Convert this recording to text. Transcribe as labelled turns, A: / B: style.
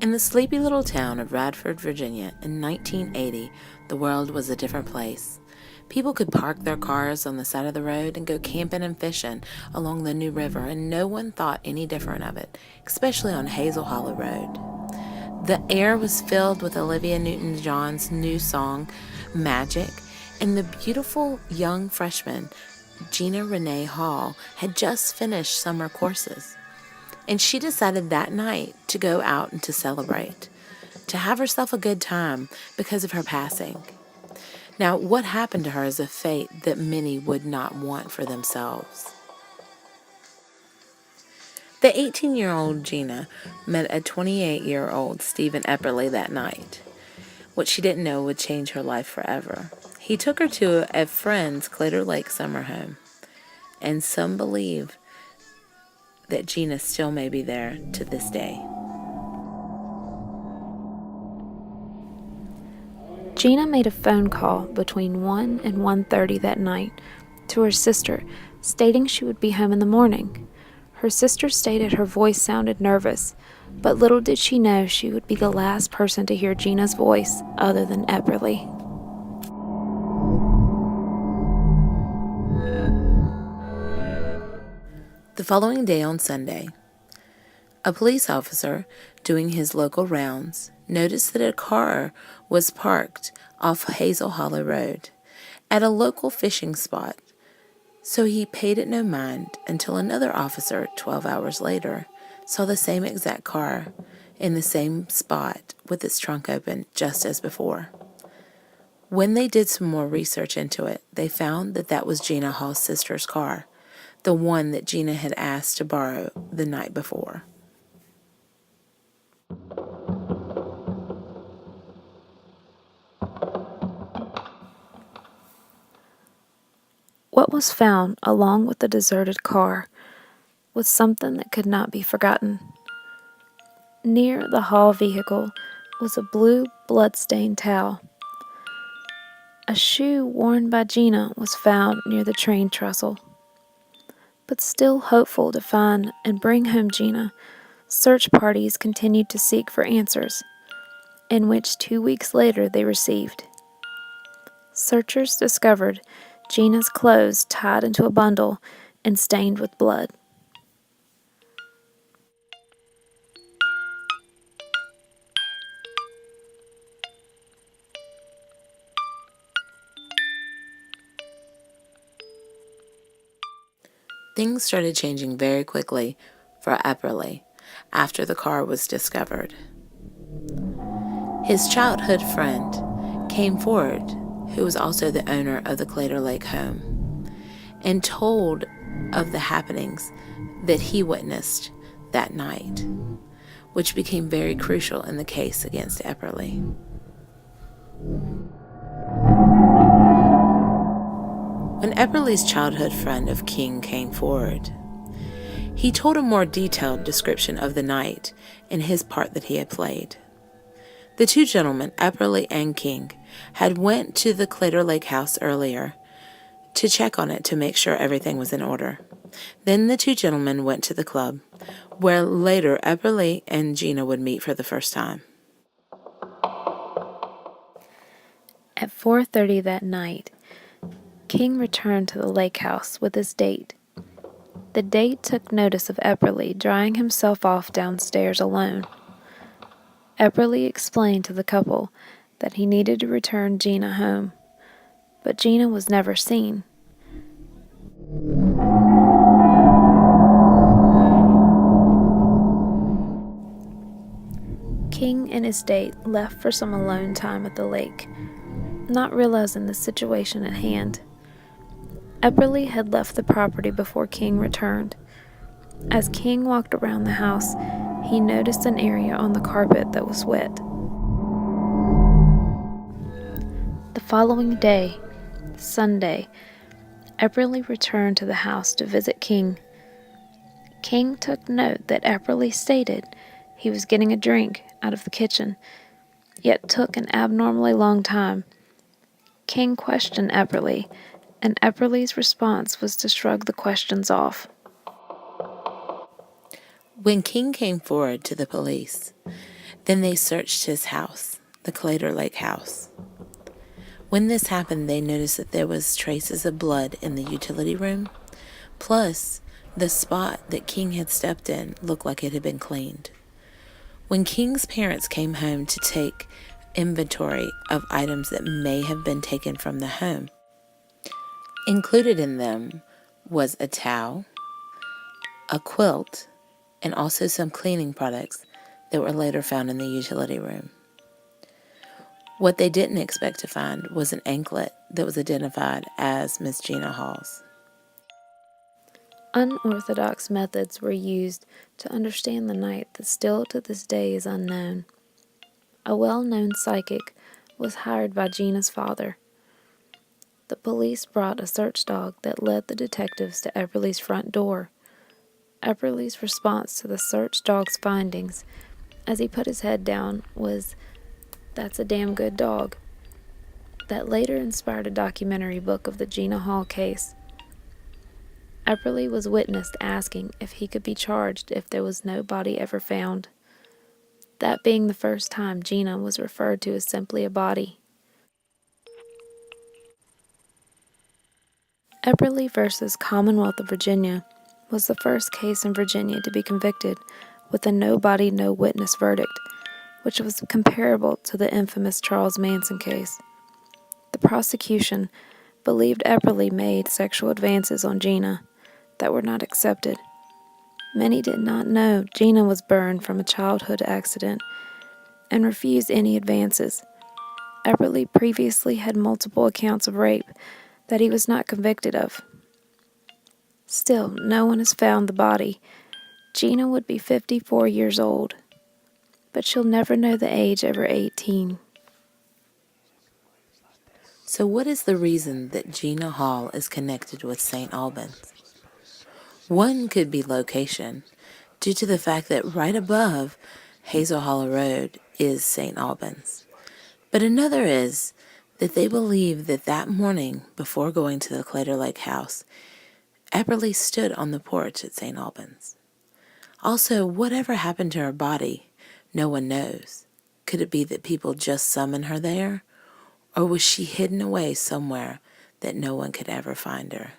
A: In the sleepy little town of Radford, Virginia, in 1980, the world was a different place. People could park their cars on the side of the road and go camping and fishing along the new river, and no one thought any different of it, especially on Hazel Hollow Road. The air was filled with Olivia Newton-John's new song, Magic, and the beautiful young freshman, Gina Renee Hall, had just finished summer courses. And she decided that night to go out and to celebrate, to have herself a good time because of her passing. Now, what happened to her is a fate that many would not want for themselves. The 18-year-old Gina met a 28-year-old Stephen Epperly that night. What she didn't know would change her life forever. He took her to a friend's Claytor Lake summer home, and some believe that Gina still may be there to this day.
B: Gina made a phone call between 1 and 1:30 that night to her sister, stating she would be home in the morning. Her sister stated her voice sounded nervous, but little did she know she would be the last person to hear Gina's voice other than Epperly.
A: The following day on Sunday, a police officer doing his local rounds noticed that a car was parked off Hazel Hollow Road at a local fishing spot, so he paid it no mind until another officer 12 hours later saw the same exact car in the same spot with its trunk open just as before. When they did some more research into it, they found that that was Gina Hall's sister's car, the one that Gina had asked to borrow the night before.
B: What was found, along with the deserted car, was something that could not be forgotten. Near the Hall vehicle was a blue blood-stained towel. A shoe worn by Gina was found near the train trestle. But still hopeful to find and bring home Gina, search parties continued to seek for answers, in which 2 weeks later they received. Searchers discovered Gina's clothes tied into a bundle and stained with blood.
A: Things started changing very quickly for Epperly after the car was discovered. His childhood friend came forward, who was also the owner of the Claytor Lake home, and told of the happenings that he witnessed that night, which became very crucial in the case against Epperly. When Epperly's childhood friend of King came forward, he told a more detailed description of the night and his part that he had played. The two gentlemen, Epperly and King, had went to the Claytor Lake house earlier to check on it to make sure everything was in order. Then the two gentlemen went to the club, where later Epperly and Gina would meet for the first time.
B: At 4:30 that night, King returned to the lake house with his date. The date took notice of Epperly drying himself off downstairs alone. Epperly explained to the couple that he needed to return Gina home, but Gina was never seen. King and his date left for some alone time at the lake, not realizing the situation at hand. Epperly had left the property before King returned. As King walked around the house, he noticed an area on the carpet that was wet. The following day, Sunday, Epperly returned to the house to visit King. King took note that Epperly stated he was getting a drink out of the kitchen, yet took an abnormally long time. King questioned Epperly, and Epperly's response was to shrug the questions off.
A: When King came forward to the police, Then they searched his house, the Clater Lake house. When this happened, they noticed that there was traces of blood in the utility room, plus the spot that King had stepped in looked like it had been cleaned. When King's parents came home to take inventory of items that may have been taken from the home, included in them was a towel, a quilt, and also some cleaning products that were later found in the utility room. What they didn't expect to find was an anklet that was identified as Miss Gina Hall's.
B: Unorthodox methods were used to understand the night that still to this day is unknown. A well-known psychic was hired by Gina's father. The police brought a search dog that led the detectives to Epperly's front door. Epperly's response to the search dog's findings, as he put his head down, was, "That's a damn good dog." That later inspired a documentary book of the Gina Hall case. Epperly was witnessed asking if he could be charged if there was no body ever found, that being the first time Gina was referred to as simply a body. Epperly versus Commonwealth of Virginia was the first case in Virginia to be convicted with a no body, no witness verdict, which was comparable to the infamous Charles Manson case. The prosecution believed Epperly made sexual advances on Gina that were not accepted. Many did not know Gina was burned from a childhood accident and refused any advances. Epperly previously had multiple accounts of rape that he was not convicted of. Still, no one has found the body. Gina would be 54 years old, but she'll never know the age of her 18.
A: So what is the reason that Gina Hall is connected with St. Albans? One could be location, due to the fact that right above Hazel Hollow Road is St. Albans. But another is that they believe that that morning, before going to the Clater Lake house, Epperly stood on the porch at St. Albans. Also, whatever happened to her body, no one knows. Could it be that people just summoned her there? Or was she hidden away somewhere that no one could ever find her?